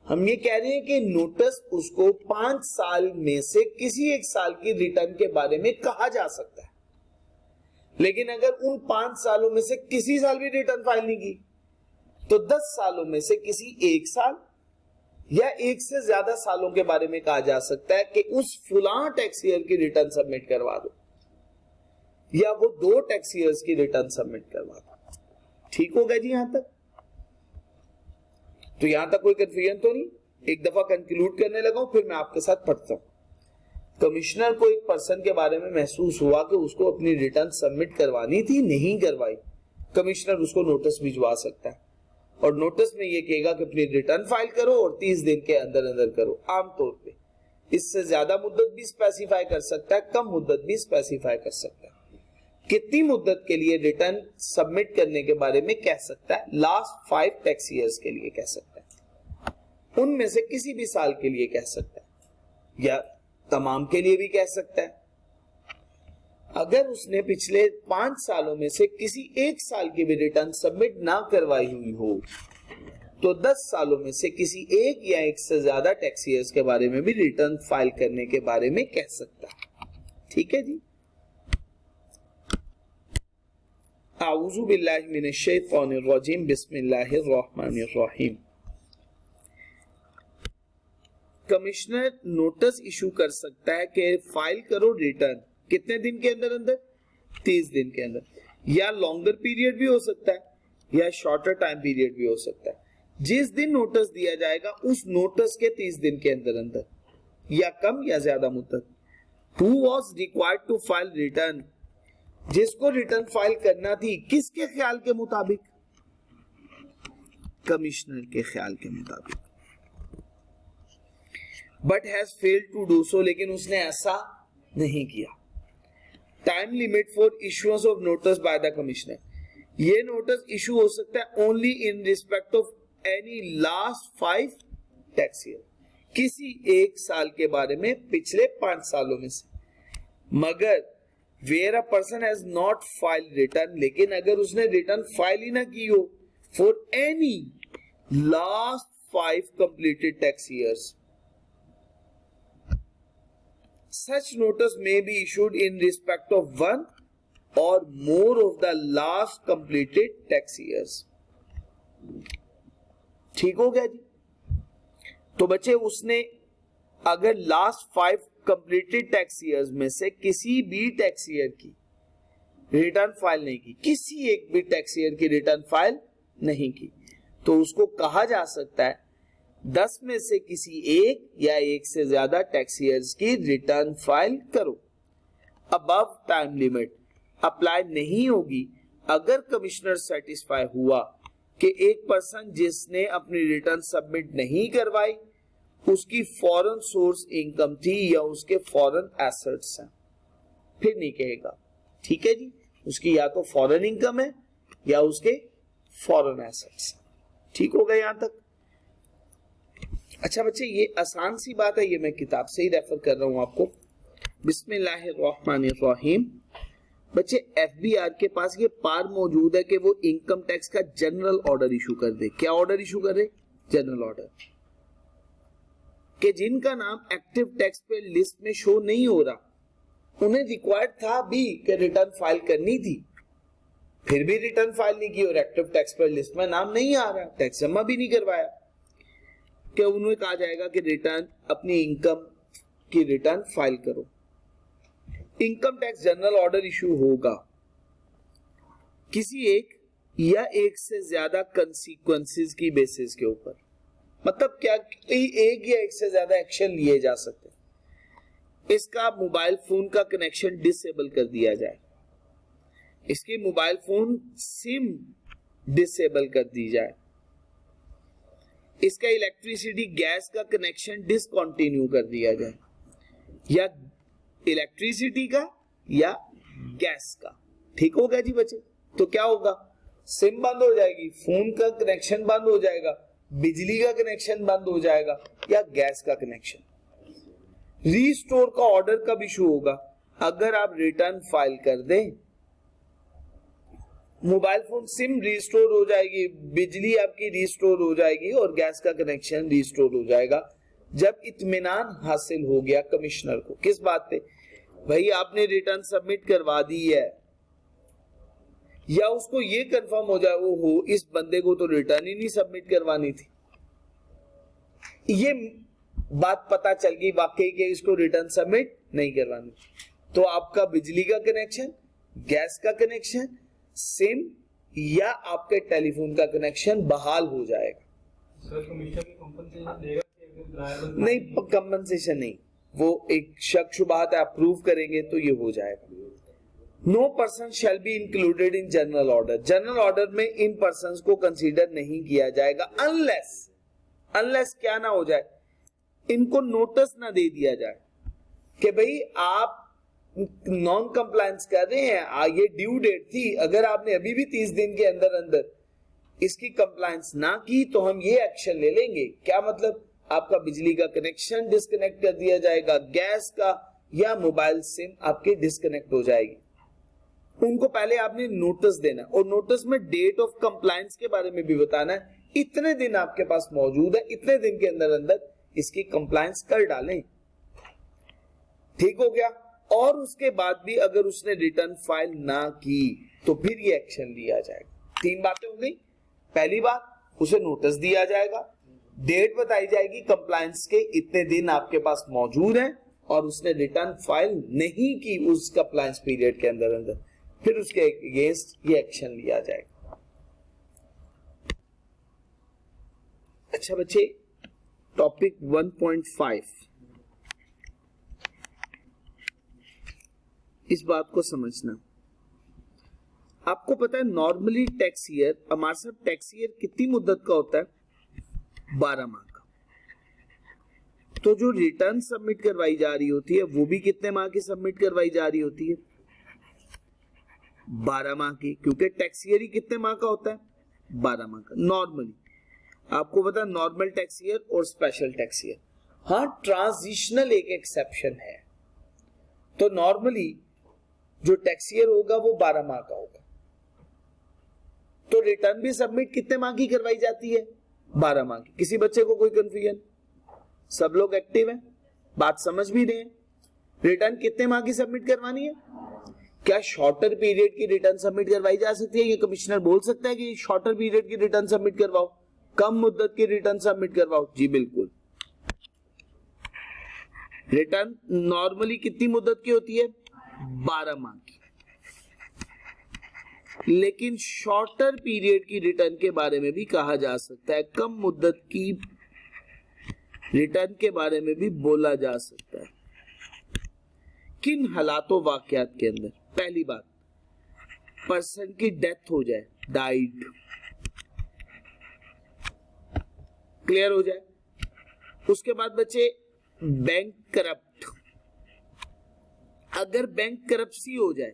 हम ये कह रहे हैं कि नोटिस उसको 5 साल में से किसी एक साल की रिटर्न के बारे में कहा जा सकता है। लेकिन अगर उन 5 सालों में से किसी साल भी रिटर्न फाइल नहीं की, तो 10 सालों में से किसी एक साल या 1 से ज्यादा सालों के बारे में कहा जा सकता है कि उस फुला टैक्स ईयर की रिटर्न सबमिट करवा दो, या वो 2 टैक्स ईयर्स की रिटर्न सबमिट करवा दो। ठीक हो गया जी यहां तक? तो यहां तक कोई कंफ्यूजन तो नहीं? एक दफा कंक्लूड करने लगा हूं, फिर मैं आपके साथ पढ़ता हूं। कमिश्नर को एक पर्सन के बारे में महसूस हुआ कि उसको अपनी रिटर्न सबमिट करवानी थी, नहीं करवाई। कमिश्नर उसको नोटिस भिजवा सकता है, और नोटिस में ये कहेगा कि अपनी रिटर्न फाइल करो और 30 दिन के अंदर अंदर करो। आमतौर पे इससे ज्यादा मुद्दत भी स्पेसिफाई कर सकता है, कम मुद्दत भी स्पेसिफाई कर सकता है। कितनी मुद्दत के लिए रिटर्न सबमिट करने के बारे में कह सकता है? लास्ट 5 टैक्स ईयर्स के लिए कह सकता है, उनमें से किसी भी साल के लिए कह सकता है, या तमाम के लिए भी कह सकता है। अगर उसने पिछले 5 सालों में से किसी एक साल की भी रिटर्न सबमिट ना करवाई हुई हो, तो 10 सालों में से किसी एक या एक से ज्यादा टैक्स ईयर्स के बारे में भी रिटर्न फाइल करने के बारे में कह सकता है। ठीक है जी। आऊज़ु बिल्लाहि मिनश शैतानिर रजीम, बिस्मिल्लाहिर रहमानिर रहीम। कमिश्नर नोटिस इशू कर सकता है कि फाइल करो रिटर्न। कितने दिन के अंदर अंदर? 30 दिन के अंदर। या लॉन्गर पीरियड भी हो सकता है, या शॉर्टर टाइम पीरियड भी हो सकता है। जिस दिन नोटिस दिया जाएगा उस नोटिस के 30 दिन के अंदर अंदर, या कम या ज्यादा मुद्दत। Who was required to file return, जिसको रिटर्न फाइल करना थी, किसके ख्याल के मुताबिक? कमिश्नर के ख्याल के मुताबिक। But has failed to do so, लेकिन उसने ऐसा नहीं किया। Time limit for issuance of notice by the commissioner, ये नोटिस इशू हो सकता है only in respect of any last 5 tax year, किसी एक साल के बारे में पिछले 5 सालों में से। मगर where a person has not file return, लेकिन अगर उसने रिटर्न फाइल ही ना की हो for any last 5 completed tax years, such notice may be issued in respect of one or more of the last completed tax years. ठीक हो गया जी? तो बच्चे उसने अगर लास्ट 5 कंप्लीटेड टैक्स ईयर्स में से किसी भी टैक्स ईयर की रिटर्न फाइल नहीं की, किसी एक भी टैक्स ईयर की रिटर्न फाइल नहीं की, तो उसको कहा जा सकता है 10 में से किसी एक या एक से ज्यादा टैक्स ईयर्स की रिटर्न फाइल करो। अबव टाइम लिमिट अप्लाई नहीं होगी अगर कमिश्नर सेटिस्फाई हुआ कि एक पर्सन जिसने अपनी रिटर्न सबमिट नहीं करवाई उसकी फॉरेन सोर्स इनकम थी या उसके फॉरेन एसेट्स हैं, फिर नहीं कहेगा। ठीक है जी, उसकी या तो फॉरेन इनकम है या उसके फॉरेन एसेट्स। ठीक हो गया यहां तक? अच्छा बच्चे, ये आसान सी बात है, ये मैं किताब से ही रेफर कर रहा हूं आपको। बिस्मिल्लाहिर्रहमानिर्रहीम। बच्चे एफबीआर के पास ये पार मौजूद है कि वो इनकम टैक्स का जनरल ऑर्डर इशू कर दे। क्या ऑर्डर इशू करे? जनरल ऑर्डर, कि जिनका नाम एक्टिव टैक्स पे लिस्ट में शो नहीं हो रहा उन्हें रिक्वायर्ड था भी कि रिटर्न फाइल करनी थी, फिर भी रिटर्न फाइल नहीं की और एक्टिव टैक्स पे लिस्ट में नाम नहीं आ रहा, टैक्स जमा भी नहीं करवाया, कि उन्हें कहा जाएगा कि रिटर्न अपनी इनकम की रिटर्न फाइल करो। Income tax general order issue होगा किसी एक या एक से ज्यादा कंसीक्वेंसेस की बेसिस के ऊपर। मतलब क्या, एक या एक से ज्यादा एक्शन लिए जा सकते हैं। इसका मोबाइल फोन का कनेक्शन डिसेबल कर दिया जाए, इसकी मोबाइल फोन सिम डिसेबल कर दी जाए, इसका इलेक्ट्रिसिटी गैस का कनेक्शन डिसकंटिन्यू कर दिया जाए, या इलेक्ट्रिसिटी का या गैस का। ठीक होगा जी बच्चे? तो क्या होगा, सिम बंद हो जाएगी, फोन का कनेक्शन बंद हो जाएगा, बिजली का कनेक्शन बंद हो जाएगा या गैस का कनेक्शन। रीस्टोर का ऑर्डर कब इशू होगा? अगर आप रिटर्न फाइल कर दें, मोबाइल फोन सिम रिस्टोर हो जाएगी, बिजली आपकी रिस्टोर हो जाएगी और गैस का कनेक्शन रिस्टोर हो जाएगा जब इत्मीनान हासिल हो गया कमिश्नर को। किस बात पे? भाई आपने रिटर्न सबमिट करवा दी है, या उसको ये कंफर्म हो जाए ओहो इस बंदे को तो रिटर्न ही नहीं सबमिट करवानी थी, ये बात पता चल गई वाकई कि इसको रिटर्न सबमिट नहीं करवानी, तो आपका बिजली का कनेक्शन, गैस का कनेक्शन, सिम या आपके टेलीफोन का कनेक्शन बहाल हो जाएगा। सर कमिश्नर की कंपनसेशन देगा? नहीं, कंपनसेशन नहीं, वो एक शक शुबहत अप्रूव करेंगे तो ये हो जाएगा। No person shall be included in general order. General order में इन पर्संस को कंसीडर नहीं किया जाएगा अनलेस क्या ना हो जाए, इनको नोटिस ना दे दिया जाए कि भाई आप नॉन कंप्लायंस कर रहे हैं, ये ड्यू डेट थी, अगर आपने अभी भी 30 दिन के अंदर अंदर इसकी कंप्लायंस ना की तो हम ये एक्शन ले लेंगे। क्या मतलब? आपका बिजली का कनेक्शन डिस्कनेक्ट कर दिया जाएगा, गैस का या मोबाइल सिम आपकी डिस्कनेक्ट हो जाएगी। उनको पहले आपने नोटिस देना और नोटिस में डेट ऑफ कंप्लायंस के बारे में भी बताना है, इतने दिन आपके पास मौजूद है, इतने दिन के अंदर अंदर इसकी कंप्लायंस कर डालें। ठीक हो गया? और उसके बाद भी अगर उसने रिटर्न फाइल ना की तो फिर ये एक्शन लिया जाएगा। 3 बातें हो गई। पहली बात, उसे नोटिस दिया जाएगा, डेट बताई जाएगी कंप्लायंस के इतने दिन आपके पास मौजूद हैं और उसने रिटर्न फाइल नहीं की उस कंप्लायंस पीरियड के अंदर अंदर, फिर उसके अगेंस्ट ये एक्शन लिया जाएगा। अच्छा बच्चे, टॉपिक 1.5, इस बात को समझना। आपको पता है नॉर्मली टैक्स ईयर, हमारे साथ टैक्स ईयर कितनी मुद्दत का होता है? 12 माह का। तो जो रिटर्न सबमिट करवाई जा रही होती है वो भी कितने माह की सबमिट करवाई जा रही होती है? 12 माह की, क्योंकि टैक्स ईयर ही कितने माह का होता है? 12 माह का नॉर्मली। आपको पता है नॉर्मल टैक्स ईयर और स्पेशल टैक्स ईयर। हाँ, ट्रांजिशनल एक एक्सेप्शन है। तो नॉर्मली जो टैक्स ईयर होगा वो 12 माह का होगा। तो रिटर्न भी सबमिट कितने माह की करवाई जाती है? 12 माह की। किसी बच्चे को कोई कंफ्यूजन? सब लोग एक्टिव हैं, बात समझ भी रहे हैं। रिटर्न कितने माह की सबमिट करवानी है? क्या शॉर्टर पीरियड की रिटर्न सबमिट करवाई जा सकती है? ये कमिश्नर बोल सकता है कि शॉर्टर पीरियड की रिटर्न सबमिट करवाओ, कम मुद्दत की रिटर्न सबमिट करवाओ? जी बिल्कुल। रिटर्न नॉर्मली कितनी मुद्दत की होती है? 12 माह की। लेकिन शॉर्टर पीरियड की रिटर्न के बारे में भी कहा जा सकता है, कम मुद्दत की रिटर्न के बारे में भी बोला जा सकता है। किन हालातों वाकयात के अंदर? पहली बात, पर्सन की डेथ हो जाए, डाइड, क्लियर हो जाए। उसके बाद बचे बैंक करप्ट। अगर बैंक करप्सी हो जाए,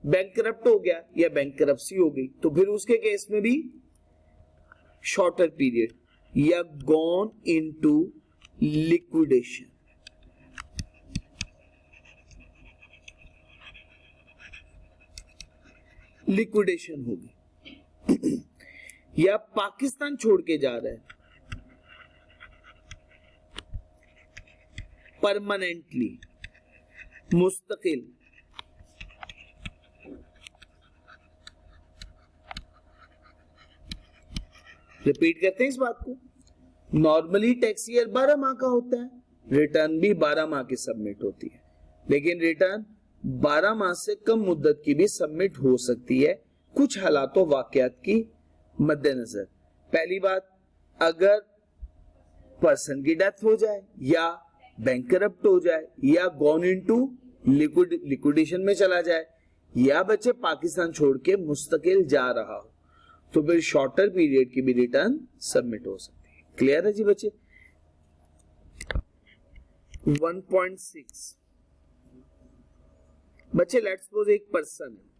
बैंक करप्ट हो गया या बैंक करप्सी हो गई, तो फिर उसके केस में भी शॉर्टर पीरियड या गॉन इनटू लिक्विडेशन। लिक्विडेशन होगी या पाकिस्तान छोड़ के जा रहा है परमानेंटली, मुस्तकिल, रिपीट करते हैं इस बात को। नॉर्मली टैक्स ईयर 12 माह का होता है, रिटर्न भी 12 माह की सबमिट होती है, लेकिन रिटर्न 12 माह से कम मुद्दत की भी सबमिट हो सकती है कुछ हालातों वाकयात की मद्देनजर। पहली बात, अगर पर्सन की डेथ हो जाए या बैंक करप्ट हो जाए या गॉन इनटू लिक्विडेशन में चला जाए या बच्चे पाकिस्तान छोड़ के मुस्तकिल जा रहा हो, तो फिर शॉर्टर पीरियड की भी रिटर्न सबमिट हो सकती है। क्लियर है जी बच्चे? 1.6 बच्चे, लेट्स सपोज एक पर्सन है,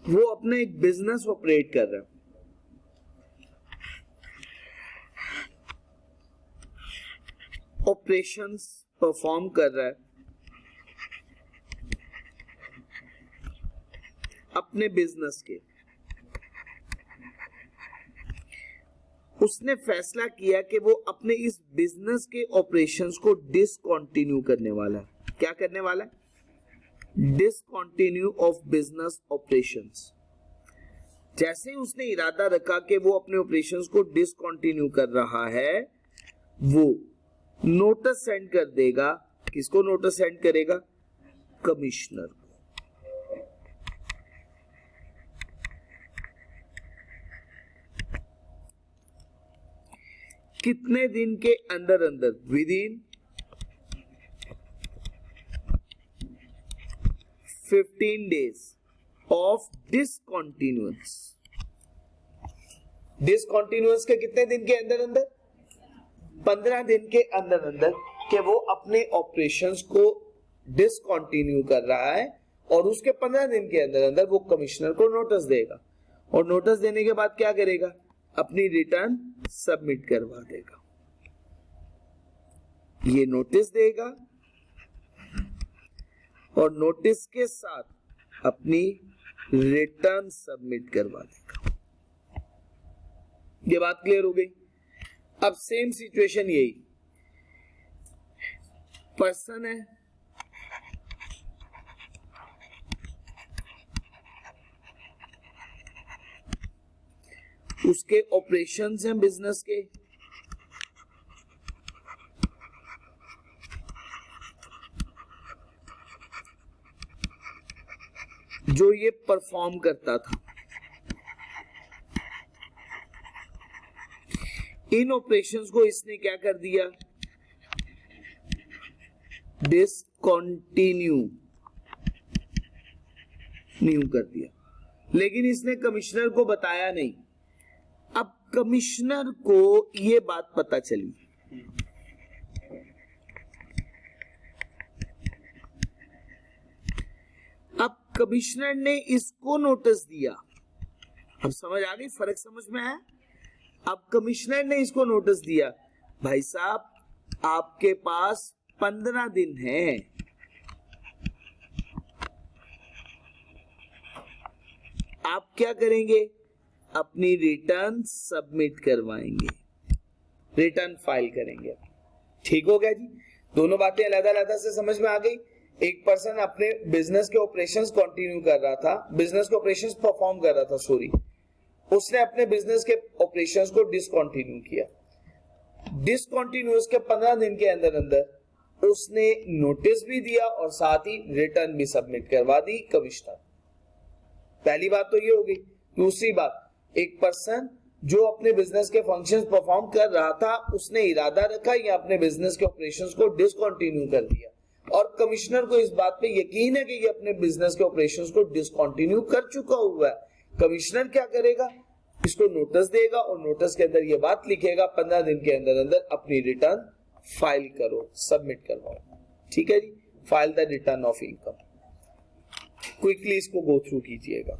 वो अपना एक बिजनेस ऑपरेट कर रहा है, ऑपरेशंस परफॉर्म कर रहा है अपने बिजनेस के। उसने फैसला किया कि वो अपने इस बिजनेस के ऑपरेशंस को डिसकंटिन्यू करने वाला है। क्या करने वाला है? Discontinue of business operations. जैसे ही उसने इरादा रखा कि वो अपने ऑपरेशंस को डिसकंटिन्यू कर रहा है, वो नोटिस सेंड कर देगा। किसको नोटिस सेंड करेगा? कमिश्नर को। कितने दिन के अंदर अंदर? Within 15 days of discontinuance. Discontinuance के कितने दिन के अंदर अंदर? 15 दिन के अंदर अंदर कि वो अपने ऑपरेशंस को डिसकंटिन्यू कर रहा है, और उसके 15 दिन के अंदर अंदर वो कमिश्नर को नोटिस देगा, और नोटिस देने के बाद क्या करेगा? अपनी रिटर्न सबमिट करवा देगा। ये नोटिस देगा और नोटिस के साथ अपनी रिटर्न सबमिट करवा देगा। ये बात क्लियर हो गई? अब सेम सिचुएशन यही, पर्सन है, उसके ऑपरेशंस हैं बिजनेस के, जो ये परफॉर्म करता था। इन ऑपरेशंस को इसने क्या कर दिया? डिसकंटिन्यू कर दिया, लेकिन इसने कमिश्नर को बताया नहीं। अब कमिश्नर को ये बात पता चली, अब कमिश्नर ने इसको नोटिस दिया। अब समझ आ गई? फर्क समझ में आया? अब कमिश्नर ने इसको नोटिस दिया, भाई साहब आपके पास 15 दिन है, आप क्या करेंगे? अपनी रिटर्न सबमिट करवाएंगे, रिटर्न फाइल करेंगे। ठीक हो गया जी? दोनों बातें अलग अलग से समझ में आ गई। एक पर्सन अपने बिजनेस के ऑपरेशंस कंटिन्यू कर रहा था, बिजनेस के ऑपरेशंस परफॉर्म कर रहा था, उसने अपने बिजनेस के ऑपरेशंस को डिसकंटिन्यू किया। डिसकंटिन्यूअस के 15 दिन के अंदर अंदर उसने नोटिस भी दिया और साथ ही रिटर्न भी सबमिट करवा दी कमिश्नर। पहली बात तो ये हो गई। दूसरी बात, एक पर्सन जो अपने बिजनेस के फंक्शंस परफॉर्म कर रहा था उसने इरादा रखा या अपने बिजनेस के ऑपरेशंस को डिसकंटिन्यू कर दिया और कमिश्नर को इस बात पे यकीन है कि ये अपने बिजनेस के ऑपरेशंस को डिसकंटिन्यू कर चुका हुआ है। कमिश्नर क्या करेगा, इसको नोटिस देगा और नोटिस के अंदर ये बात लिखेगा 15 दिन के अंदर अंदर अपनी रिटर्न फाइल करो, सबमिट करवाओ। ठीक है जी, file the return of income. Quickly इसको गो थ्रू कीजिएगा।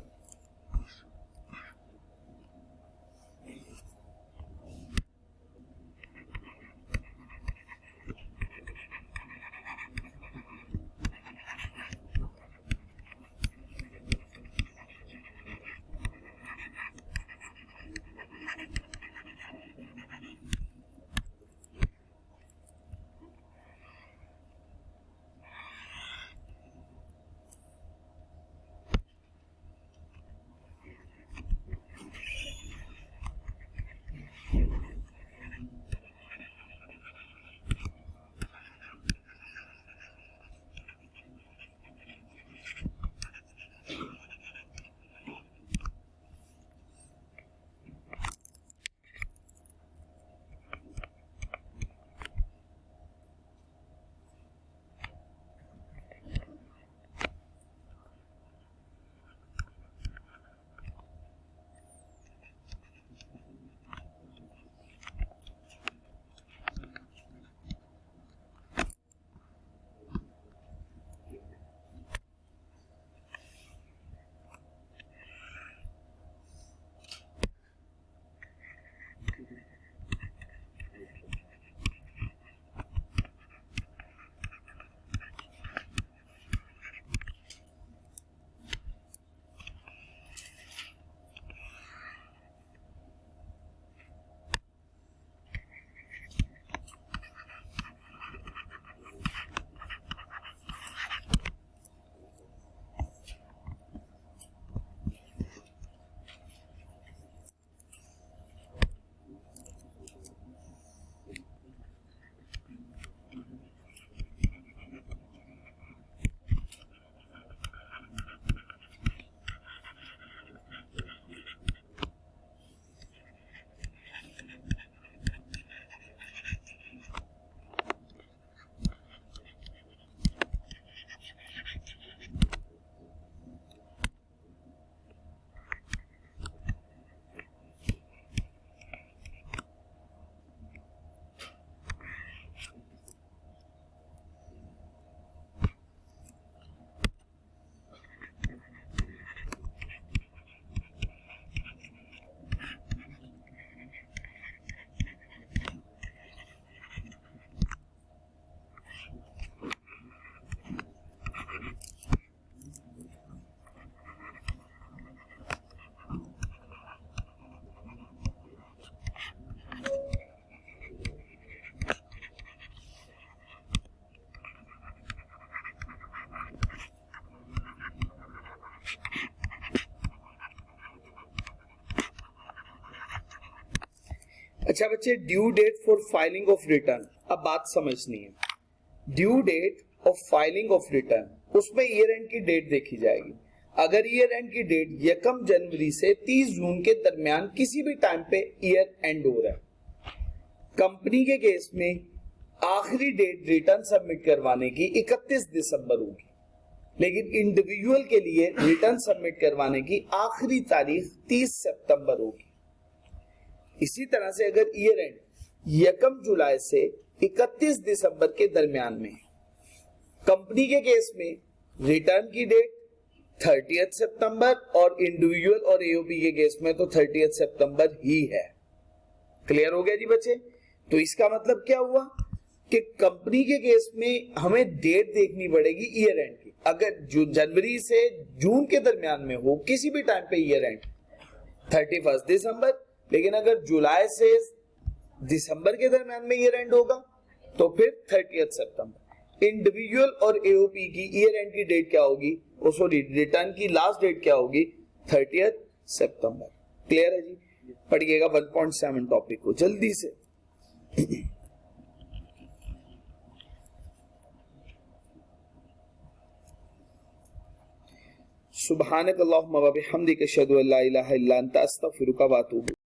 अच्छा बच्चे, due date for filing of return, अब बात समझनी है। Due date of filing of return, उसमें ईयर एंड की डेट देखी जाएगी। अगर ईयर एंड की डेट 1 जनवरी से 30 जून के दरमियान किसी भी टाइम पे ईयर एंड हो रहा है, कंपनी के केस में आखिरी डेट रिटर्न सबमिट करवाने की 31 दिसंबर होगी, लेकिन इंडिविजुअल के लिए रिटर्न सबमिट करवाने की आखिरी तारीख 30 सितंबर होगी। इसी तरह से अगर ईयर एंड 1 जुलाई से 31 दिसंबर के दरमियान में, कंपनी के केस में रिटर्न की डेट 30 सितंबर और इंडिविजुअल और एओपी के केस में तो 30 सितंबर ही है। क्लियर हो गया जी बच्चे? तो इसका मतलब क्या हुआ कि कंपनी के केस में हमें डेट देखनी पड़ेगी ईयर एंड की। अगर जनवरी से जून के दरमियान में हो किसी भी टाइम पे ईयर एंड 31 दिसंबर, लेकिन अगर जुलाई से दिसंबर के दरमियान में ईयर एंड होगा तो फिर 30 सितंबर। इंडिविजुअल और एओपी की ईयर एंड की डेट क्या होगी, सॉरी रिटर्न की लास्ट डेट क्या होगी, 30 सितंबर। क्लियर है जी? पढ़िएगा 1.7 टॉपिक को जल्दी से। सुब्हानक अल्लाहुम्मा व बिहम्दिक अशहदु अल्ला इलाहा इल्ला अंता अस्तगफिरुका व अतूबु